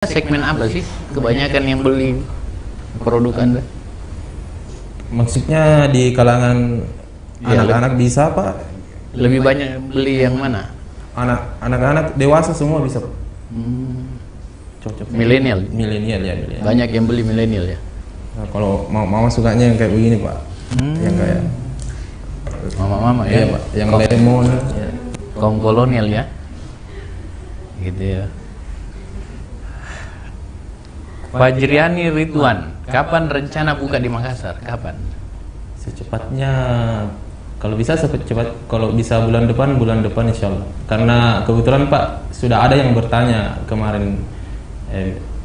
segmen apa sih kebanyakan yang beli produk Anda? Maksudnya di kalangan Ya, anak-anak bisa Pak? lebih banyak beli yang mana? Anak-anak dewasa semua bisa Pak. Cocok. Milenial. Milenial ya, milenial. Banyak yang beli milenial ya. Nah, kalau mama sukanya yang kayak begini Pak, yang kayak Mama-mama iya ya. Pak, yang lemon. Ya. Kaum kolonial ya. Gitu ya. Fajriani Ridwan, kapan rencana buka di Makassar? Kapan? Secepatnya, kalau bisa cepat, kalau bisa bulan depan insya Allah. Karena kebetulan Pak sudah ada yang bertanya kemarin,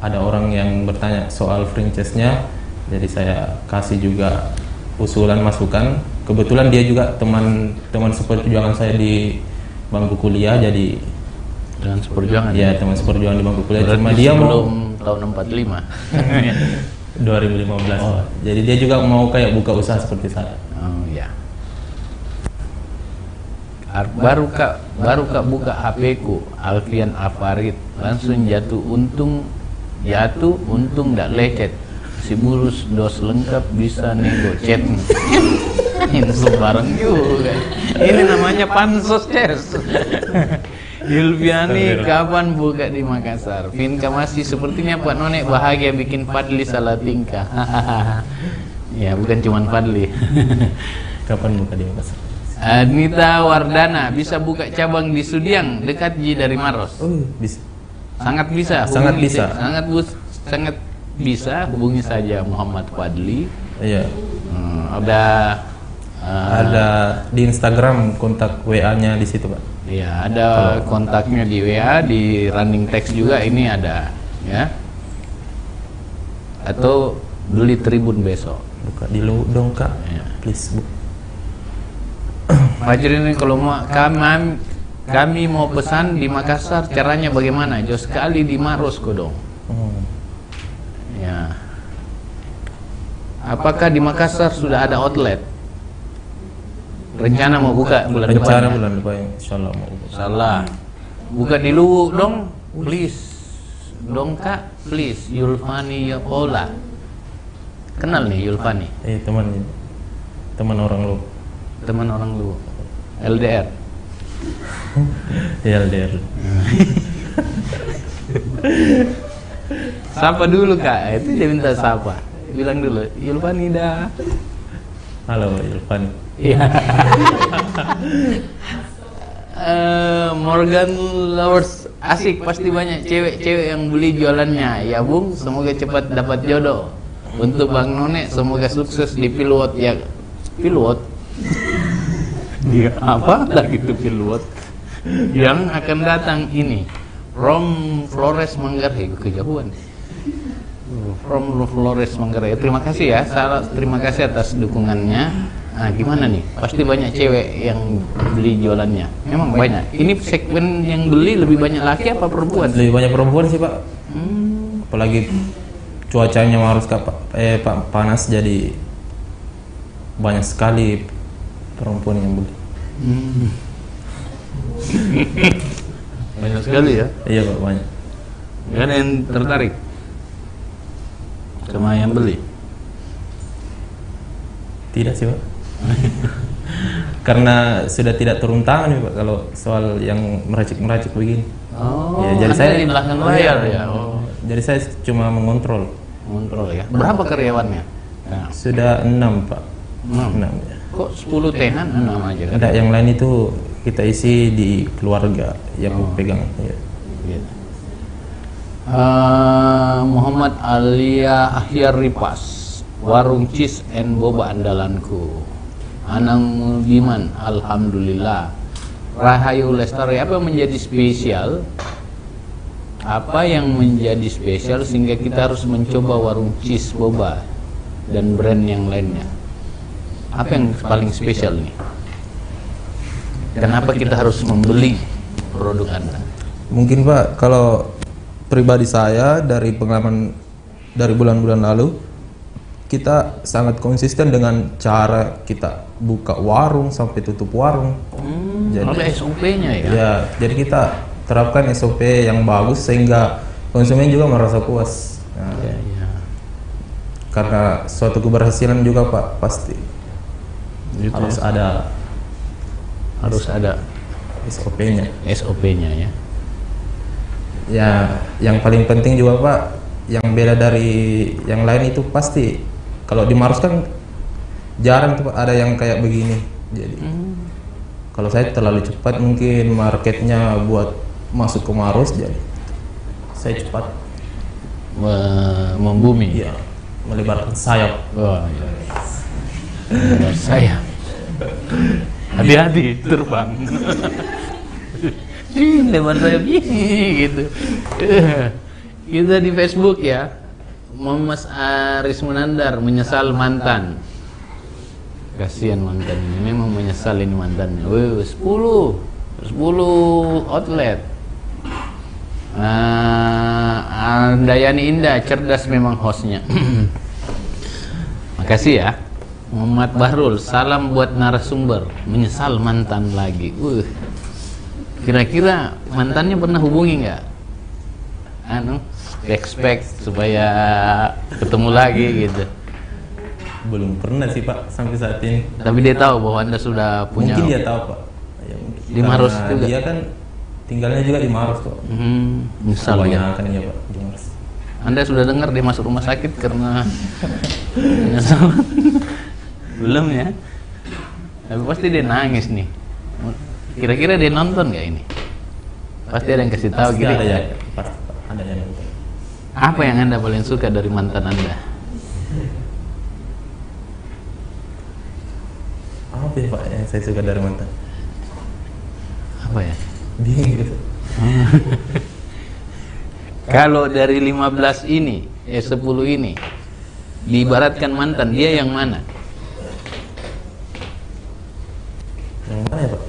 ada orang yang bertanya soal franchise-nya, jadi saya kasih juga usulan masukan. Kebetulan dia juga teman seperjuangan saya di bangku kuliah, jadi Dengan seperjuangan. ya teman seperjuangan di bangku kuliah. Berarti Cuma dia mau sebelum tahun 45. 2015. Jadi dia juga mau kayak buka usaha seperti saya. Oh ya. Baru kak buka HP ku Alfian Afarid, langsung jatuh untung ndak lecet, si bulus dos lengkap bisa nego chat. Ini sembarang juga, ini namanya pansos Ces. Yulviani kapan buka di Makassar? Vinka masih sepertinya Pak Nonek bahagia bikin Fadli salah tingkah. Ya bukan cuman Fadli. Kapan buka di Makassar? Anita Wardana bisa buka cabang di Sudiang dekat Ji dari Maros. Oh, bisa. Sangat bisa. Sangat hubungi- bisa. sangat bisa hubungi saja Muhammad Fadli. Iya. Ada Di Instagram kontak WA-nya di situ, Pak. ya ada kontaknya di WA, di running text juga ini ada ya. Atau beli Tribun besok. Buka di lu dong, Kak. Ya. Please, Bu. Fajri ini kalau mau kami mau pesan di Makassar caranya bagaimana? Jauh sekali di Maros kok dong. Ya. Apakah di Makassar sudah ada outlet? Rencana mau buka bulan depan. Rencana bulan depan, insyaallah mau buka. Salah. Buka di Luwu dong, please. Dong Kak, please. Yulfani Yapola. Kenal nih Yulfani? Teman orang lu. Teman orang Luwu. LDR. Ya, LDR. Sapa dulu Kak, itu dia minta sapa. Bilang dulu, Yulfani dah. Halo, Irfan. Iya. Morgan Lovers asik, pasti banyak cewek-cewek yang beli jualannya. Ya Bung, semoga cepat dapat jodoh. Untuk Bang None, semoga sukses di pilot ya. Pilot? Dia apa lagi itu pilot? Yang akan datang ini. From Flores Manggarai, kejauhan. From Flores Manggarai. Terima kasih ya, terima kasih atas dukungannya. Nah, gimana nih? Pasti banyak cewek yang beli jualannya. Memang banyak. Ini segmen yang beli lebih banyak laki apa perempuan? Lebih banyak perempuan sih, Pak. Apalagi cuacanya harus panas, jadi banyak sekali perempuan yang beli. Banyak sekali ya. Iya, Pak, banyak. Gak ada yang tertarik sama yang beli? Tidak sih, Pak. Karena sudah tidak turun tangan nih, Pak, kalau soal yang meracik-meracik begini. Oh, Ya, jadi Anda saya di belakang layar ya. Oh, Jadi saya cuma mengontrol. kontrol ya. Berapa karyawannya? Nah, Sudah 6, Pak. 6. 6 ya. Kok 10 tenan 6 aja kan? Ada yang lain itu kita isi di keluarga yang pegang. Ya. Gitu. Muhammad Alia Ahyar Ripas, warung cheese and boba andalanku. Anang Mulgiman, alhamdulillah. Rahayu Lestari, apa yang menjadi spesial? Apa yang menjadi spesial sehingga kita harus mencoba warung cheese boba dan brand yang lainnya? Apa yang paling spesial nih? Kenapa kita harus membeli produk Anda? Mungkin, Pak, kalau pribadi saya dari pengalaman dari bulan-bulan lalu, kita sangat konsisten dengan cara kita buka warung sampai tutup warung. Ada SOP-nya ya? Ya, jadi kita terapkan SOP yang bagus sehingga konsumen juga merasa puas. Nah, Ya. karena suatu keberhasilan juga Pak pasti Gitu harus ya. ada SOP-nya. SOP-nya ya. Ya, yang paling penting juga Pak, yang beda dari yang lain itu pasti kalau di Maros kan jarang tuh Pak ada yang kayak begini. Jadi kalau saya terlalu cepat mungkin marketnya buat masuk ke Maros, jadi saya cepat Membumi. ya melebarkan sayap. Oh, iya. Menurut saya hati-hati terbang. Lebar sayap gitu. Kita di Facebook ya, Muhammad Aris Munandar menyesal mantan. Kasihan mantan ini, memang menyesal ini mantannya. 10 outlet. Dayani Indah, cerdas memang hostnya. Makasih ya. Muhammad Bahrul, salam buat narasumber, menyesal mantan lagi. Kira-kira mantannya pernah hubungi nggak? Expect supaya ketemu lagi gitu. Belum pernah sih Pak sampai saat ini. Tapi dia tahu bahwa Anda sudah punya. Mungkin dia tahu Pak. Ya, mungkin. Di Maros Karena juga? Dia kan tinggalnya juga di Maros Pak. Menyesal ya. Kebanyakan ya Pak di Maros. Anda sudah dengar dia masuk rumah sakit karena menyesal? Belum ya? Tapi pasti dia nangis nih. Kira-kira dia nonton nggak ini? Pasti ada yang kasih tahu Pasti gini. ada ya. Pasti ada yang nonton. Apa yang Anda paling suka dari mantan Anda? Apa ya Pak yang saya suka dari mantan? Apa ya? Bingung gitu. Kalau dari 15 ini, 10 ini, diibaratkan mantan, dia yang mana? Yang mana ya Pak?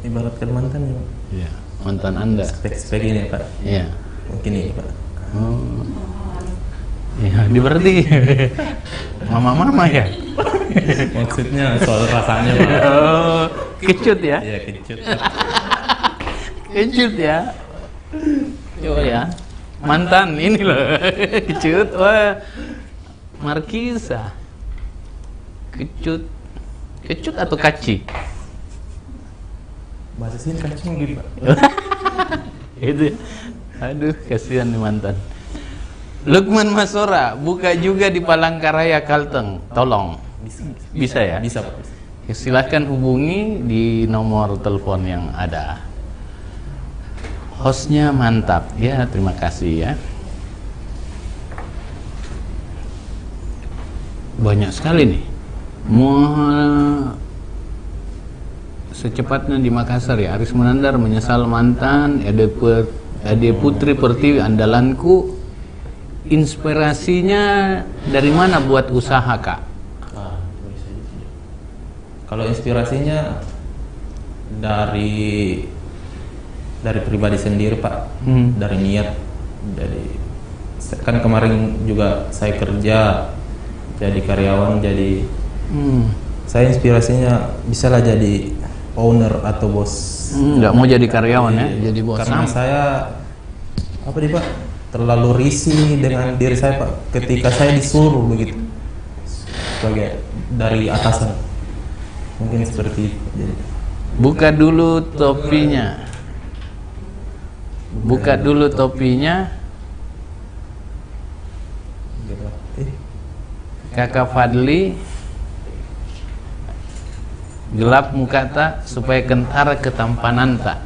Ibaratkan mantan ya Pak. Iya, mantan Anda. Spek-spek ini Pak. Iya. Mungkin ini Pak. Oh. Ya, berarti mama-mama ya? Maksudnya soal rasanya Pak. Oh, kecut ya? Iya kecut. Kecut ya? Coba ya. Mantan ini loh. Kecut. Wah. Markisa. Kecut. Kecut atau kaci? Bahasa sini kacung gitu Pak. Itu ya. Aduh, kasihan nih mantan. Lukman Masora, buka juga di Palangkaraya, Kalteng. Tolong. Bisa ya? Bisa Pak. Bisa. Silahkan hubungi di nomor telepon yang ada. Hostnya mantap. Ya, terima kasih ya. Banyak sekali nih. Secepatnya di Makassar ya. Aris Munandar menyesal mantan. Ade Putri Pertiwi, andalanku. Inspirasinya dari mana buat usaha Kak? Kalau inspirasinya dari pribadi sendiri Pak, dari niat. Jadi kan kemarin juga saya kerja jadi karyawan, jadi saya inspirasinya bisalah jadi owner atau bos. Nggak mau jadi karyawan ya, jadi bos. Karena saya apa nih Pak, terlalu risih dengan diri saya Pak ketika saya disuruh begitu sebagai dari atasan. Mungkin seperti itu. Jadi, buka dulu topinya. Buka dulu topinya. Kakak Fadli, gelap muka tak supaya kentara ketampanan tak.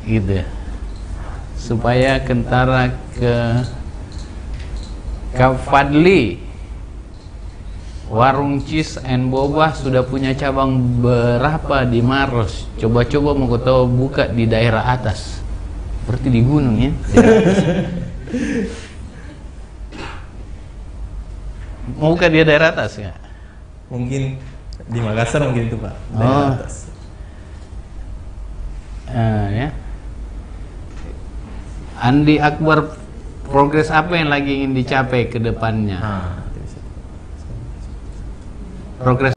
Gitu ya. Supaya kentara ke Kak Fadli. Warung Cheese and Boba sudah punya cabang berapa di Maros? Coba-coba mau tahu buka di daerah atas. Berarti di gunung ya? Mau buka di daerah atas ya? mungkin di Makassar mungkin itu Pak. Oh. Daerah atas. Ya. Andi Akbar, progres apa yang lagi ingin dicapai ke depannya? Nah, itu bisa. Progres